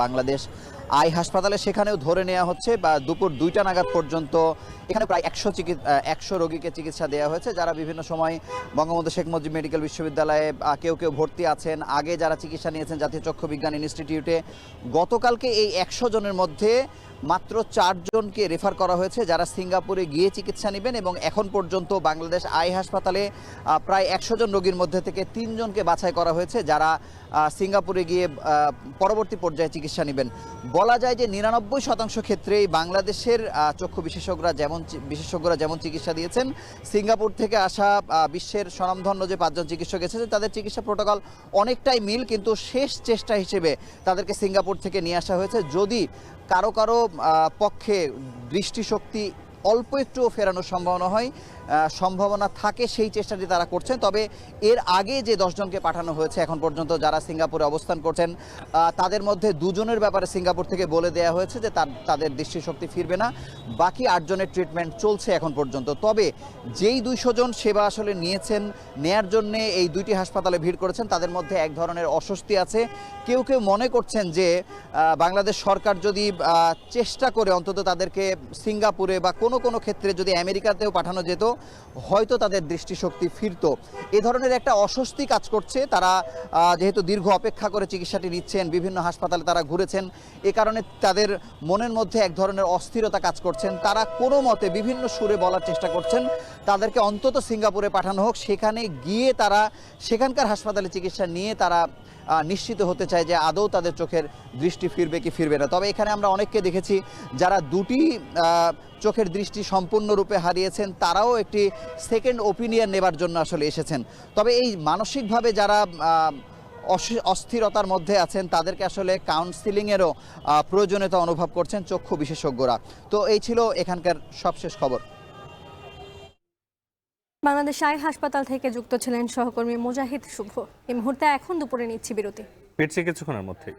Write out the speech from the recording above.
Bangladesh I হাসপাতালে সেখানেও ধরে নেওয়া হচ্ছে বা দুপুর 2টা নাগাদ পর্যন্ত এখানে প্রায় 100 রোগীকে চিকিৎসা দেওয়া হয়েছে, যারা বিভিন্ন সময় বঙ্গবন্ধু শেখ মুজিব মেডিকেল বিশ্ববিদ্যালয়ে কেউ কেউ ভর্তি আছেন, আগে যারা চিকিৎসা নিয়েছেন জাতীয় চক্ষু বিজ্ঞান ইনস্টিটিউটে। গতকালকে এই 100 জনের মধ্যে মাত্র 4 জনকে রেফার করা হয়েছে যারা সিঙ্গাপুরে গিয়ে চিকিৎসা নেবেন, এবং এখন পর্যন্ত বাংলাদেশ আই হাসপাতালে প্রায় 100 জন রোগীর মধ্যে থেকে 3 জনকে বাছাই করা হয়েছে যারা সিঙ্গাপুরে গিয়ে পরবর্তী পর্যায়ে চিকিৎসা নেবেন। বলা যায় যে 99% ক্ষেত্রেই বাংলাদেশের চক্ষু বিশেষজ্ঞরা যেমন চিকিৎসা দিয়েছেন, সিঙ্গাপুর থেকে আসা বিশ্বের স্বনামধন্য যে 5 জন চিকিৎসক এসেছে তাদের চিকিৎসা প্রোটোকল অনেকটাই মিল, কিন্তু শেষ চেষ্টা হিসেবে তাদেরকে সিঙ্গাপুর থেকে নিয়ে আসা হয়েছে। যদি কারো কারো পক্ষে দৃষ্টিশক্তি অল্প একটু ফেরানোর সম্ভাবনা থাকে, সেই চেষ্টাটি তারা করছেন। তবে এর আগে যে 10 জনকে পাঠানো হয়েছে এখন পর্যন্ত যারা সিঙ্গাপুরে অবস্থান করছেন, তাদের মধ্যে 2 জনের ব্যাপারে সিঙ্গাপুর থেকে বলে দেওয়া হয়েছে যে তাদের দৃষ্টিশক্তি ফিরবে না। বাকি 8 জনের ট্রিটমেন্ট চলছে এখন পর্যন্ত। তবে যেই 200 জন সেবা আসলে নেয়ার জন্য এই 2টি হাসপাতালে ভিড় করেছেন, তাদের মধ্যে এক ধরনের অস্বস্তি আছে। কেউ কেউ মনে করছেন যে বাংলাদেশ সরকার যদি চেষ্টা করে অন্তত তাদেরকে সিঙ্গাপুরে বা কোনো ক্ষেত্রে যদি আমেরিকাতেও পাঠানো যেত, হয়তো তাদের দৃষ্টিশক্তি ফিরত। এ ধরনের একটা অস্বস্তি কাজ করছে। তারা যেহেতু দীর্ঘ অপেক্ষা করে চিকিৎসাটি নিচ্ছেন, বিভিন্ন হাসপাতালে তারা ঘুরেছেন, এ কারণে তাদের মনের মধ্যে এক ধরনের অস্থিরতা কাজ করছেন। তারা কোনো মতে বিভিন্ন সুরে বলার চেষ্টা করছেন তাদেরকে অন্তত সিঙ্গাপুরে পাঠানো হোক, সেখানে গিয়ে তারা সেখানকার হাসপাতালে চিকিৎসা নিয়ে তারা নিশ্চিত হতে চায় যে আদৌ তাদের চোখের দৃষ্টি ফিরবে কি ফিরবে না। তবে এখানে আমরা অনেককে দেখেছি যারা 2টি চোখের দৃষ্টি সম্পূর্ণরূপে হারিয়েছেন, তারাও একটি সেকেন্ড ওপিনিয়ন নেবার জন্য আসলে এসেছেন। তবে এই মানসিকভাবে যারা অস্থিরতার মধ্যে আছেন, তাদেরকে আসলে কাউন্সিলিংয়েরও প্রয়োজনীয়তা অনুভব করছেন চক্ষু বিশেষজ্ঞরা। তো এই ছিল এখানকার সবশেষ খবর। বাংলাদেশ আই হাসপাতাল থেকে যুক্ত ছিলেন সহকর্মী মুজাহিদ শুভ। এই মুহূর্তে এখন দুপুরে নিচ্ছি বিরতি, ফিরছি কিছুক্ষণের মধ্যেই।